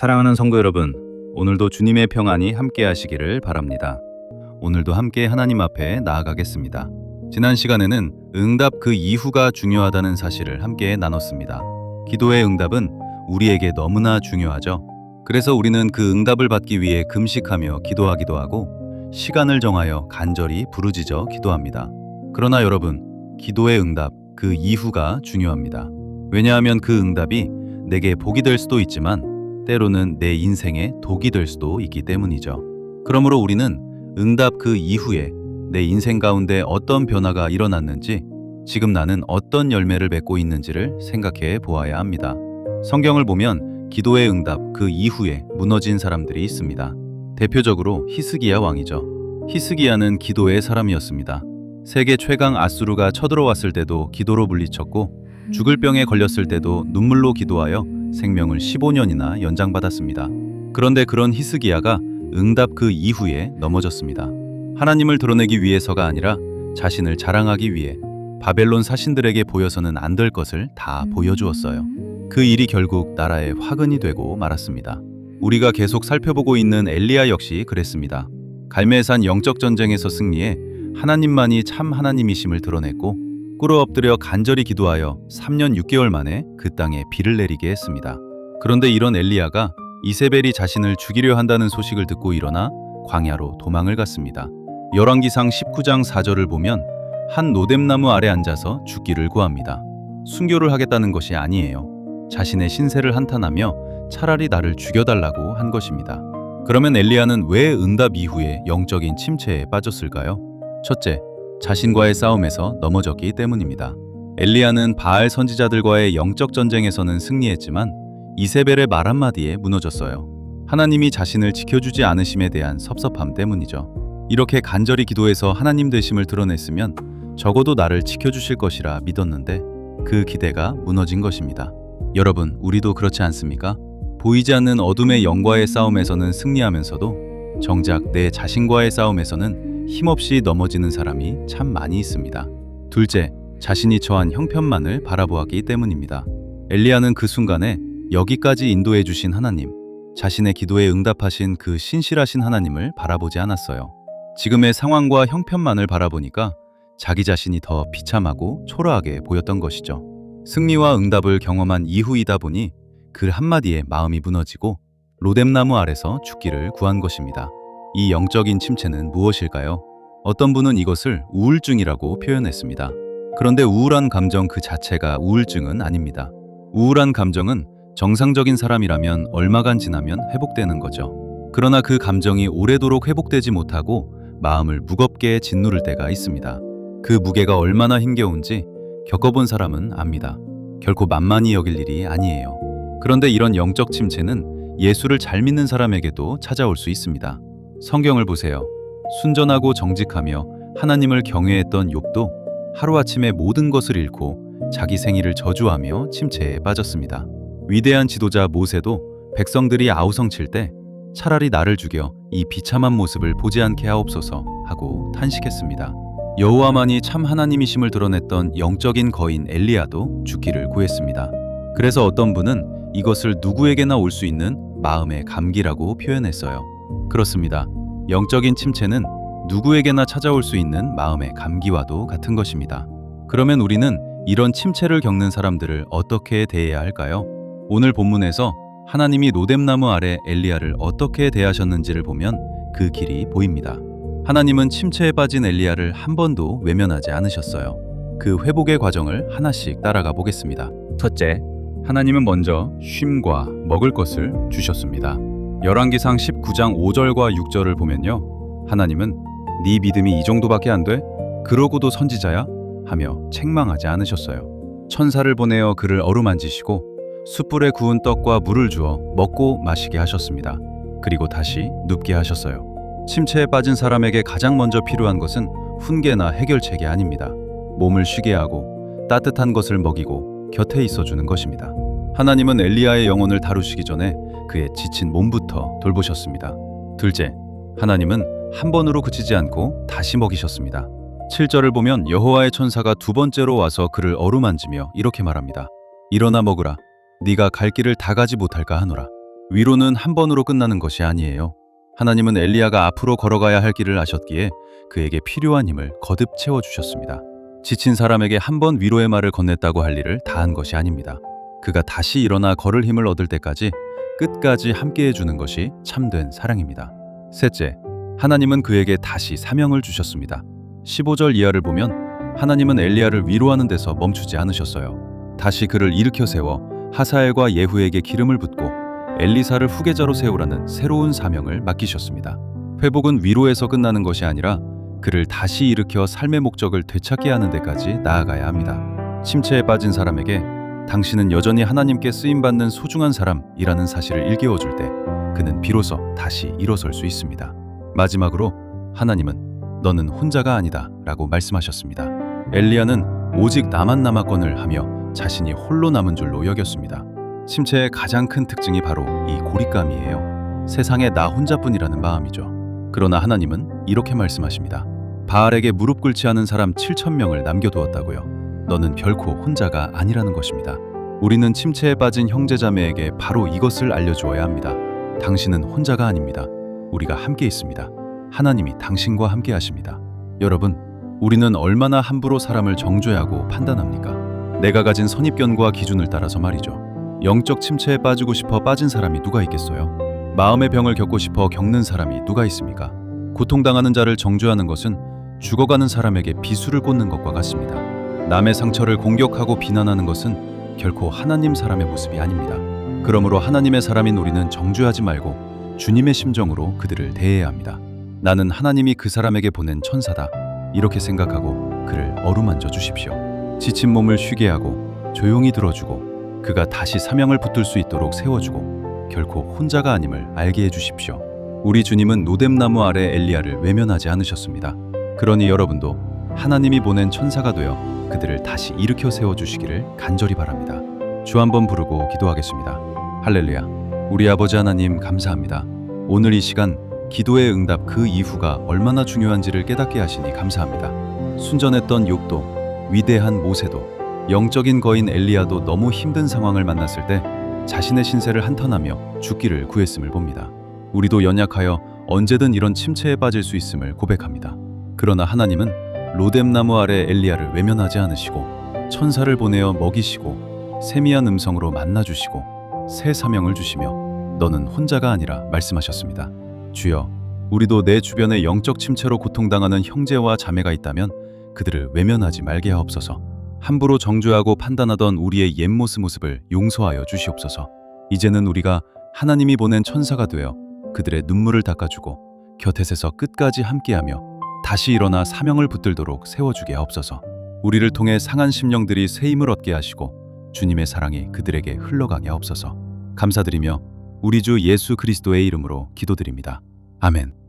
사랑하는 성도 여러분, 오늘도 주님의 평안이 함께 하시기를 바랍니다. 오늘도 함께 하나님 앞에 나아가겠습니다. 지난 시간에는 응답 그 이후가 중요하다는 사실을 함께 나눴습니다. 기도의 응답은 우리에게 너무나 중요하죠. 그래서 우리는 그 응답을 받기 위해 금식하며 기도하기도 하고 시간을 정하여 간절히 부르짖어 기도합니다. 그러나 여러분, 기도의 응답 그 이후가 중요합니다. 왜냐하면 그 응답이 내게 복이 될 수도 있지만 때로는 내 인생에 독이 될 수도 있기 때문이죠. 그러므로 우리는 응답 그 이후에 내 인생 가운데 어떤 변화가 일어났는지, 지금 나는 어떤 열매를 맺고 있는지를 생각해 보아야 합니다. 성경을 보면 기도의 응답 그 이후에 무너진 사람들이 있습니다. 대표적으로 히스기야 왕이죠. 히스기야는 기도의 사람이었습니다. 세계 최강 아수르가 쳐들어왔을 때도 기도로 물리쳤고, 죽을 병에 걸렸을 때도 눈물로 기도하여 생명을 15년이나 연장받았습니다. 그런데 그런 히스기야가 응답 그 이후에 넘어졌습니다. 하나님을 드러내기 위해서가 아니라 자신을 자랑하기 위해 바벨론 사신들에게 보여서는 안 될 것을 다 보여주었어요. 그 일이 결국 나라의 화근이 되고 말았습니다. 우리가 계속 살펴보고 있는 엘리야 역시 그랬습니다. 갈멜산 영적 전쟁에서 승리해 하나님만이 참 하나님이심을 드러냈고, 꿇어 엎드려 간절히 기도하여 3년 6개월 만에 그 땅에 비를 내리게 했습니다. 그런데 이런 엘리야가 이세벨이 자신을 죽이려 한다는 소식을 듣고 일어나 광야로 도망을 갔습니다. 열왕기상 19장 4절을 보면 한 노뎀나무 아래 앉아서 죽기를 구합니다. 순교를 하겠다는 것이 아니에요. 자신의 신세를 한탄하며 차라리 나를 죽여달라고 한 것입니다. 그러면 엘리야는 왜 응답 이후에 영적인 침체에 빠졌을까요? 첫째, 자신과의 싸움에서 넘어졌기 때문입니다. 엘리야는 바알 선지자들과의 영적 전쟁에서는 승리했지만 이세벨의 말 한마디에 무너졌어요. 하나님이 자신을 지켜주지 않으심에 대한 섭섭함 때문이죠. 이렇게 간절히 기도해서 하나님 되심을 드러냈으면 적어도 나를 지켜주실 것이라 믿었는데 그 기대가 무너진 것입니다. 여러분, 우리도 그렇지 않습니까? 보이지 않는 어둠의 영과의 싸움에서는 승리하면서도 정작 내 자신과의 싸움에서는 힘없이 넘어지는 사람이 참 많이 있습니다. 둘째, 자신이 처한 형편만을 바라보았기 때문입니다. 엘리야는 그 순간에 여기까지 인도해 주신 하나님, 자신의 기도에 응답하신 그 신실하신 하나님을 바라보지 않았어요. 지금의 상황과 형편만을 바라보니까 자기 자신이 더 비참하고 초라하게 보였던 것이죠. 승리와 응답을 경험한 이후이다 보니 그 한마디에 마음이 무너지고 로뎀나무 아래서 죽기를 구한 것입니다. 이 영적인 침체는 무엇일까요? 어떤 분은 이것을 우울증이라고 표현했습니다. 그런데 우울한 감정 그 자체가 우울증은 아닙니다. 우울한 감정은 정상적인 사람이라면 얼마간 지나면 회복되는 거죠. 그러나 그 감정이 오래도록 회복되지 못하고 마음을 무겁게 짓누를 때가 있습니다. 그 무게가 얼마나 힘겨운지 겪어본 사람은 압니다. 결코 만만히 여길 일이 아니에요. 그런데 이런 영적 침체는 예수를 잘 믿는 사람에게도 찾아올 수 있습니다. 성경을 보세요. 순전하고 정직하며 하나님을 경외했던 욥도 하루아침에 모든 것을 잃고 자기 생일을 저주하며 침체에 빠졌습니다. 위대한 지도자 모세도 백성들이 아우성칠 때 차라리 나를 죽여 이 비참한 모습을 보지 않게 하옵소서 하고 탄식했습니다. 여호와만이 참 하나님이심을 드러냈던 영적인 거인 엘리야도 죽기를 구했습니다. 그래서 어떤 분은 이것을 누구에게나 올 수 있는 마음의 감기라고 표현했어요. 그렇습니다. 영적인 침체는 누구에게나 찾아올 수 있는 마음의 감기와도 같은 것입니다. 그러면 우리는 이런 침체를 겪는 사람들을 어떻게 대해야 할까요? 오늘 본문에서 하나님이 노뎀나무 아래 엘리야를 어떻게 대하셨는지를 보면 그 길이 보입니다. 하나님은 침체에 빠진 엘리야를 한 번도 외면하지 않으셨어요. 그 회복의 과정을 하나씩 따라가 보겠습니다. 첫째, 하나님은 먼저 쉼과 먹을 것을 주셨습니다. 열왕기상 19장 5절과 6절을 보면요, 하나님은 네 믿음이 이 정도밖에 안 돼? 그러고도 선지자야? 하며 책망하지 않으셨어요. 천사를 보내어 그를 어루만지시고 숯불에 구운 떡과 물을 주어 먹고 마시게 하셨습니다. 그리고 다시 눕게 하셨어요. 침체에 빠진 사람에게 가장 먼저 필요한 것은 훈계나 해결책이 아닙니다. 몸을 쉬게 하고 따뜻한 것을 먹이고 곁에 있어주는 것입니다. 하나님은 엘리야의 영혼을 다루시기 전에 그의 지친 몸부터 돌보셨습니다. 둘째, 하나님은 한 번으로 그치지 않고 다시 먹이셨습니다. 7절을 보면 여호와의 천사가 두 번째로 와서 그를 어루만지며 이렇게 말합니다. 일어나 먹으라. 네가 갈 길을 다 가지 못할까 하노라. 위로는 한 번으로 끝나는 것이 아니에요. 하나님은 엘리야가 앞으로 걸어가야 할 길을 아셨기에 그에게 필요한 힘을 거듭 채워주셨습니다. 지친 사람에게 한 번 위로의 말을 건넸다고 할 일을 다 한 것이 아닙니다. 그가 다시 일어나 걸을 힘을 얻을 때까지 끝까지 함께해 주는 것이 참된 사랑입니다. 셋째, 하나님은 그에게 다시 사명을 주셨습니다. 15절 이하를 보면 하나님은 엘리야를 위로하는 데서 멈추지 않으셨어요. 다시 그를 일으켜 세워 하사엘과 예후에게 기름을 붓고 엘리사를 후계자로 세우라는 새로운 사명을 맡기셨습니다. 회복은 위로에서 끝나는 것이 아니라 그를 다시 일으켜 삶의 목적을 되찾게 하는 데까지 나아가야 합니다. 침체에 빠진 사람에게 당신은 여전히 하나님께 쓰임받는 소중한 사람이라는 사실을 일깨워줄 때 그는 비로소 다시 일어설 수 있습니다. 마지막으로 하나님은 너는 혼자가 아니다 라고 말씀하셨습니다. 엘리야는 오직 나만 남았거늘 하며 자신이 홀로 남은 줄로 여겼습니다. 침체의 가장 큰 특징이 바로 이 고립감이에요. 세상에 나 혼자뿐이라는 마음이죠. 그러나 하나님은 이렇게 말씀하십니다. 바알에게 무릎 꿇지 않은 사람 7,000명을 남겨두었다고요. 너는 결코 혼자가 아니라는 것입니다. 우리는 침체에 빠진 형제자매에게 바로 이것을 알려주어야 합니다. 당신은 혼자가 아닙니다. 우리가 함께 있습니다. 하나님이 당신과 함께 하십니다. 여러분, 우리는 얼마나 함부로 사람을 정죄하고 판단합니까? 내가 가진 선입견과 기준을 따라서 말이죠. 영적 침체에 빠지고 싶어 빠진 사람이 누가 있겠어요? 마음의 병을 겪고 싶어 겪는 사람이 누가 있습니까? 고통당하는 자를 정죄하는 것은 죽어가는 사람에게 비수를 꽂는 것과 같습니다. 남의 상처를 공격하고 비난하는 것은 결코 하나님 사람의 모습이 아닙니다. 그러므로 하나님의 사람인 우리는 정죄하지 말고 주님의 심정으로 그들을 대해야 합니다. 나는 하나님이 그 사람에게 보낸 천사다. 이렇게 생각하고 그를 어루만져 주십시오. 지친 몸을 쉬게 하고 조용히 들어주고 그가 다시 사명을 붙들 수 있도록 세워주고 결코 혼자가 아님을 알게 해주십시오. 우리 주님은 노뎀나무 아래 엘리야를 외면하지 않으셨습니다. 그러니 여러분도 하나님이 보낸 천사가 되어 그들을 다시 일으켜 세워주시기를 간절히 바랍니다. 주 한번 부르고 기도하겠습니다. 할렐루야. 우리 아버지 하나님 감사합니다. 오늘 이 시간 기도의 응답 그 이후가 얼마나 중요한지를 깨닫게 하시니 감사합니다. 순전했던 욥도 위대한 모세도 영적인 거인 엘리야도 너무 힘든 상황을 만났을 때 자신의 신세를 한탄하며 죽기를 구했음을 봅니다. 우리도 연약하여 언제든 이런 침체에 빠질 수 있음을 고백합니다. 그러나 하나님은 로뎀나무 아래 엘리야를 외면하지 않으시고 천사를 보내어 먹이시고 세미한 음성으로 만나주시고 새 사명을 주시며 너는 혼자가 아니라 말씀하셨습니다. 주여, 우리도 내 주변에 영적 침체로 고통당하는 형제와 자매가 있다면 그들을 외면하지 말게 하옵소서. 함부로 정죄하고 판단하던 우리의 옛 모습을 용서하여 주시옵소서. 이제는 우리가 하나님이 보낸 천사가 되어 그들의 눈물을 닦아주고 곁에 서서 끝까지 함께하며 다시 일어나 사명을 붙들도록 세워주게 하옵소서. 우리를 통해 상한 심령들이 새 힘을 얻게 하시고 주님의 사랑이 그들에게 흘러가게 하옵소서. 감사드리며 우리 주 예수 그리스도의 이름으로 기도드립니다. 아멘.